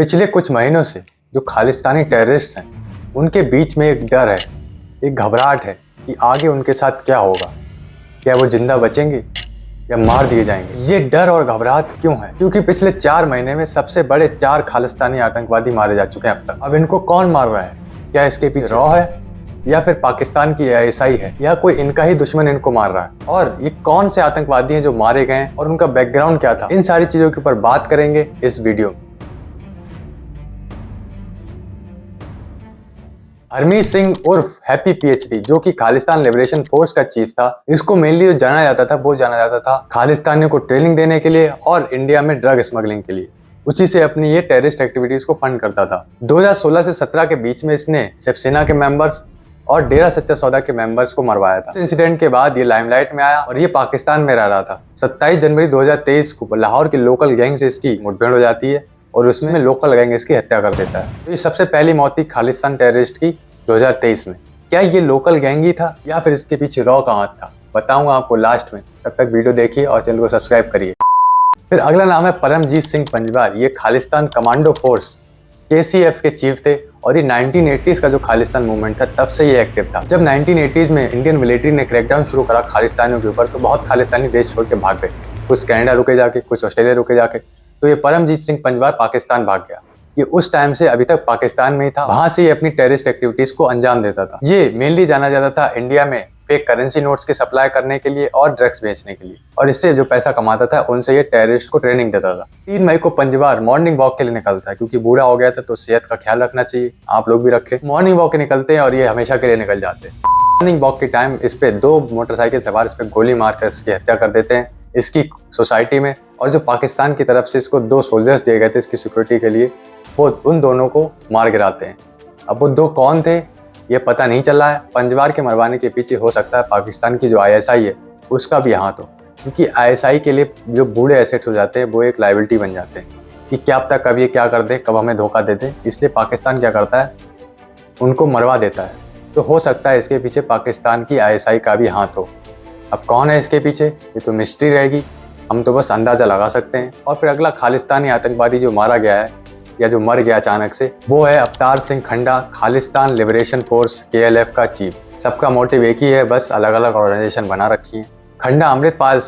पिछले कुछ महीनों से जो खालिस्तानी टेररिस्ट हैं उनके बीच में एक डर है, एक घबराहट है कि आगे उनके साथ क्या होगा। क्या वो जिंदा बचेंगे या मार दिए जाएंगे। ये डर और घबराहट क्यों है? क्योंकि पिछले 4 महीने में सबसे बड़े 4 खालिस्तानी आतंकवादी मारे जा चुके हैं अब तक। अब इनको कौन मार रहा है? क्या इसके पीछे रॉ है या फिर पाकिस्तान की आईएसआई है या कोई इनका ही दुश्मन इनको मार रहा है? और ये कौन से आतंकवादी हैं जो मारे गए हैं और उनका बैकग्राउंड क्या था? इन सारी चीजों के ऊपर बात करेंगे इस वीडियो में। हरमीत सिंह उर्फ हैप्पी पीएचडी, जो कि खालिस्तान लिबरेशन फोर्स का चीफ था, इसको मेनली जो जाना जाता था वो जाना जाता था खालिस्तानियों को ट्रेनिंग देने के लिए और इंडिया में ड्रग स्मगलिंग के लिए। उसी से अपनी ये टेररिस्ट एक्टिविटीज को फंड करता था। 2016 से 17 के बीच में इसने शिवसेना के मेंबर्स और डेरा सच्चा सौदा के मेंबर्स को मरवाया था। इंसिडेंट के बाद ये लाइमलाइट में आया और ये पाकिस्तान में रह रहा था। 27 जनवरी 2023 को लाहौर के लोकल गैंग से इसकी मुठभेड़ हो जाती है और उसमें लोकल गैंग इसकी हत्या कर देता है। तो ये सबसे पहली मौत थी खालिस्तान टेररिस्ट की 2023 में। क्या ये लोकल गैंग ही था या फिर इसके पीछे रॉ का हाथ था? बताऊंगा आपको लास्ट में। तब तक वीडियो देखिए और चैनल को सब्सक्राइब करिए। फिर अगला नाम है परमजीत सिंह पंजवार। ये खालिस्तान कमांडो फोर्स KCF के चीफ थे और ये 1980s का जो खालिस्तान मूवमेंट था तब से ये एक्टिव था। जब 1980s में इंडियन मिलिट्री ने क्रैकडाउन शुरू करा खालिस्तानियों के ऊपर तो बहुत खालिस्तानी देश छोड़ के भाग गए। कुछ कनाडा रुके जाके, कुछ ऑस्ट्रेलिया रुके जाके। तो ये परमजीत सिंह पंजवार पाकिस्तान भाग गया। ये उस टाइम से अभी तक पाकिस्तान में ही था। वहां से ये अपनी टेररिस्ट एक्टिविटीज को अंजाम देता था। ये मेनली जाना जाता था इंडिया में फेक करेंसी नोट्स की सप्लाई करने के लिए और ड्रग्स बेचने के लिए, और इससे जो पैसा कमाता था उनसे ये टेररिस्ट को ट्रेनिंग देता था। 3 मई को पंजवार मॉर्निंग वॉक के लिए निकलता है क्योंकि बूढ़ा हो गया था तो सेहत का ख्याल रखना चाहिए, आप लोग भी रखें। मॉर्निंग वॉक के निकलते हैं और ये हमेशा के लिए निकल जाते हैं। मॉर्निंग वॉक के टाइम इस पे 2 मोटरसाइकिल सवार इस पे गोली मारकर इसकी हत्या कर देते हैं इसकी सोसाइटी में। और जो पाकिस्तान की तरफ से इसको 2 सोल्जर्स दिए गए थे इसकी सिक्योरिटी के लिए, वो उन दोनों को मार गिराते हैं। अब वो 2 कौन थे ये पता नहीं चला है। पंजवार के मरवाने के पीछे हो सकता है पाकिस्तान की जो ISI है उसका भी हाथ हो, क्योंकि ISI के लिए जो बूढ़े एसेट्स हो जाते हैं वो एक लायबिलिटी बन जाते हैं कि क्या पता कब ये क्या कर दे, कब हमें धोखा दे दे। इसलिए पाकिस्तान क्या करता है, उनको मरवा देता है। तो हो सकता है इसके पीछे पाकिस्तान की ISI का भी हाथ हो। अब कौन है इसके पीछे ये तो मिस्ट्री रहेगी, हम तो बस अंदाज़ा लगा सकते हैं। और फिर अगला खालिस्तानी आतंकवादी जो मारा गया है या जो मर गया अचानक से, वो है Avtar Singh Khanda, Khalistan liberation force KLF का चीफ। सबका मोटिव एक ही है, बस अलग अलग ऑर्गेनाइजेशन बना रखी है। खंडा अमृतपाल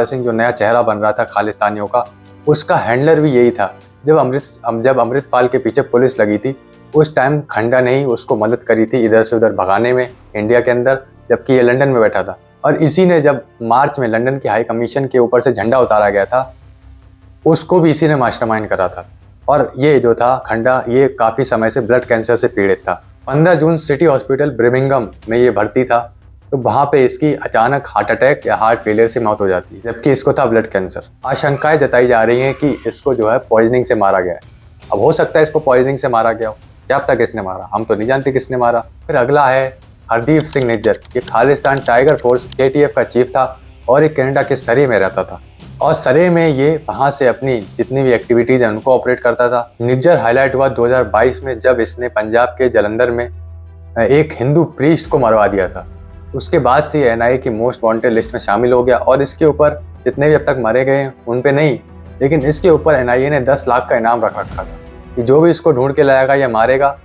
सिंह जो नया चेहरा बन रहा था खालिस्तानियों का, उसका हैंडलर भी यही था। जब अमृतपाल के पीछे पुलिस लगी थी उस टाइम खंडा ने ही उसको मदद करी थी इधर से उधर भगाने में इंडिया के अंदर, जबकि ये लंदन में बैठा था। और इसी ने जब मार्च में लंदन की हाई कमीशन के ऊपर से झंडा उतारा गया था, उसको भी इसी ने मास्टरमाइंड करा था। और ये जो था खंडा, ये काफ़ी समय से ब्लड कैंसर से पीड़ित था। 15 जून सिटी हॉस्पिटल ब्रिमिंघम में ये भर्ती था, तो वहाँ पे इसकी अचानक हार्ट अटैक या हार्ट फेलियर से मौत हो जाती है, जबकि इसको था ब्लड कैंसर। आशंकाएं जताई जा रही हैं कि इसको जो है पॉइजनिंग से मारा गया है। अब हो सकता है इसको पॉइजनिंग से मारा गया हो, क्या अब तक किसने मारा, हम तो नहीं जानते किसने मारा। फिर अगला है हरदीप सिंह निज्जर। ये खालिस्तान टाइगर फोर्स KTF का चीफ था और ये कनाडा के सरे में रहता था और सरे में ये वहाँ से अपनी जितनी भी एक्टिविटीज़ हैं उनको ऑपरेट करता था। निज्जर हाईलाइट हुआ 2022 में जब इसने पंजाब के जलंधर में एक हिंदू प्रीस्ट को मरवा दिया था। उसके बाद से ये NIA की मोस्ट वांटेड लिस्ट में शामिल हो गया और इसके ऊपर जितने भी अब तक मारे गए हैं उन पे नहीं, लेकिन इसके ऊपर NIA ने 10 लाख का इनाम रख रखा था कि जो भी इसको ढूंढ के लाएगा या मारेगा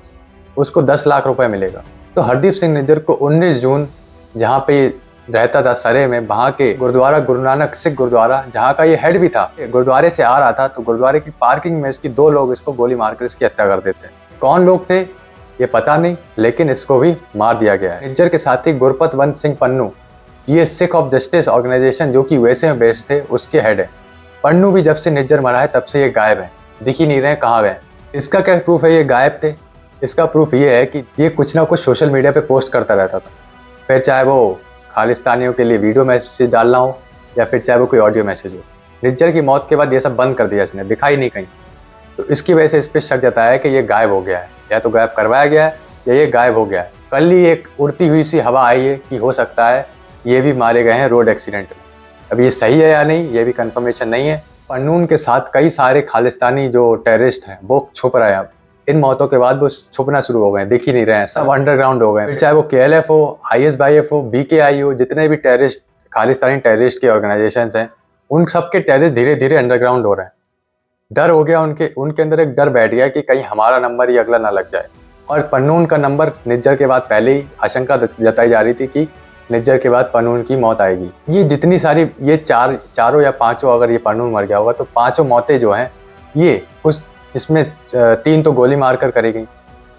उसको 10 लाख रुपए मिलेगा। तो हरदीप सिंह निज्जर को 19 जून जहाँ पे रहता था सरे में, वहाँ के गुरुद्वारा गुरु नानक सिख गुरुद्वारा जहाँ का ये हेड भी था, गुरुद्वारे से आ रहा था तो गुरुद्वारे की पार्किंग में इसकी 2 लोग इसको गोली मारकर इसकी हत्या कर देते हैं। कौन लोग थे ये पता नहीं, लेकिन इसको भी मार दिया गया है। निज्जर के साथी गुरपतवंत सिंह पन्नू, ये सिख ऑफ जस्टिस ऑर्गेनाइजेशन जो कि USA में बेस्ड थे उसके हेड है। पन्नू भी जब से निज्जर मरा है तब से ये गायब है, दिख ही नहीं रहे कहाँ गए। इसका क्या प्रूफ है ये गायब थे? इसका प्रूफ ये है कि ये कुछ ना कुछ सोशल मीडिया पे पोस्ट करता रहता था, फिर चाहे वो खालिस्तानियों के लिए वीडियो मैसेज डालना हो या फिर चाहे वो कोई ऑडियो मैसेज हो। निज्जर की मौत के बाद ये सब बंद कर दिया इसने, दिखा ही नहीं कहीं। तो इसकी वजह से इस पर शक जताया है कि ये गायब हो गया है, या तो गायब करवाया गया है या ये गायब हो गया है। कल ही एक उड़ती हुई सी हवा आई है कि हो सकता है ये भी मारे गए हैं रोड एक्सीडेंट में। अब ये सही है या नहीं ये भी कंफर्मेशन नहीं है। पन्नून के साथ कई सारे खालिस्तानी जो टेररिस्ट हैं वो छुप रहे हैं। अब इन मौतों के बाद वो छुपना शुरू हो गए, दिख ही नहीं रहे हैं, सब अंडरग्राउंड हो गए। फिर चाहे वो KLF हो, ISYF हो, BKI हो, जितने भी खालिस्तानी टेररिस्ट के ऑर्गेनाइजेशंस हैं उन सब के टेररिस्ट धीरे धीरे अंडरग्राउंड हो रहे हैं। डर हो गया, उनके उनके अंदर एक डर बैठ गया कि कहीं हमारा नंबर ही अगला ना लग जाए। और पन्नून का नंबर निज्जर के बाद पहले ही आशंका जताई जा रही थी कि निज्जर के बाद पन्नून की मौत आएगी। ये जितनी सारी ये चारों या पांचों, अगर ये पन्नून मर गया होगा तो पांचों मौतें जो हैं ये उस इसमें 3 तो गोली मारकर करी गई,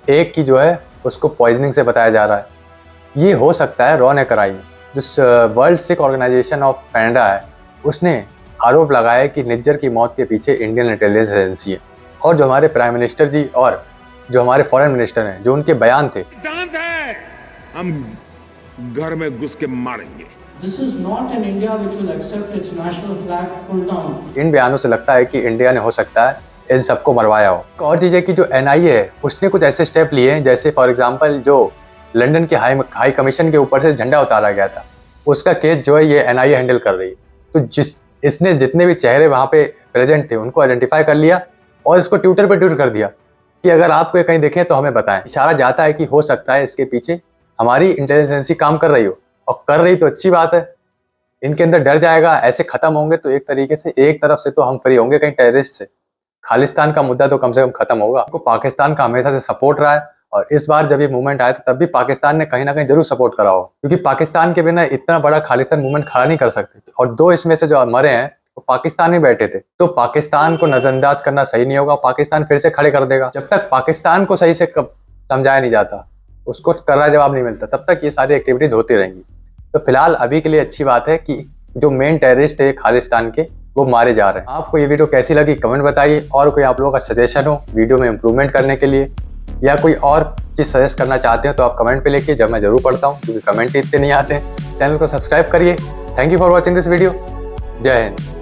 एक की जो है उसको पॉइजनिंग से बताया जा रहा है। ये हो सकता है रॉ ने कराई। जो World Sikh Organization of Canada है उसने आरोप लगाया है कि निज्जर की मौत के पीछे इंडियन इंटेलिजेंस एजेंसी है। और जो हमारे प्राइम मिनिस्टर जी और जो हमारे फॉरेन मिनिस्टर हैं, जो उनके बयान थे, हम घर में घुस के मारेंगे। This is not an India which will accept its national flag pulled down. इन बयानों से लगता है कि इंडिया ने हो सकता है इन सबको मरवाया हो। एक और चीज़ है कि जो NIA है उसने कुछ ऐसे स्टेप लिए हैं, जैसे फॉर एग्जांपल जो लंदन के हाई कमीशन के ऊपर से झंडा उतारा गया था, उसका केस जो है ये NIA हैंडल कर रही है। तो इसने जितने भी चेहरे वहाँ पे प्रेजेंट थे उनको आइडेंटिफाई कर लिया और इसको ट्विटर पर ट्वीट कर दिया कि अगर आपको कहीं देखें तो हमें बताएं। इशारा जाता है कि हो सकता है इसके पीछे हमारी इंटेलिजेंस एजेंसी काम कर रही हो, और कर रही तो अच्छी बात है। इनके अंदर डर जाएगा, ऐसे खत्म होंगे तो एक तरीके से एक तरफ से तो हम फ्री होंगे कहीं टेररिस्ट से। खालिस्तान का मुद्दा तो कम से कम खत्म होगा। तो पाकिस्तान का हमेशा से सपोर्ट रहा है, और इस बार जब ये मूवमेंट आया तब भी पाकिस्तान ने कहीं ना कहीं जरूर सपोर्ट करा हो, क्योंकि पाकिस्तान के बिना इतना बड़ा खालिस्तान मूवमेंट खड़ा नहीं कर सकते। और 2 इसमें से जो मरे हैं वो पाकिस्तान में बैठे थे, तो पाकिस्तान को नजरअंदाज करना सही नहीं होगा। पाकिस्तान फिर से खड़े कर देगा। जब तक पाकिस्तान को सही से समझाया नहीं जाता, उसको कड़ा जवाब नहीं मिलता, तब तक ये सारी एक्टिविटीज होती रहेंगी। तो फिलहाल अभी के लिए अच्छी बात है कि जो मेन टेररिस्ट थे खालिस्तान के वो मारे जा रहे हैं। आपको ये वीडियो कैसी लगी कमेंट बताइए, और कोई आप लोगों का सजेशन हो वीडियो में इम्प्रूवमेंट करने के लिए, या कोई और चीज़ सजेस्ट करना चाहते हो तो आप कमेंट पे लिखिए, जब मैं जरूर पढ़ता हूँ, क्योंकि कमेंट इतने नहीं आते हैं। चैनल को सब्सक्राइब करिए। Thank you for watching this video. जय हिंद।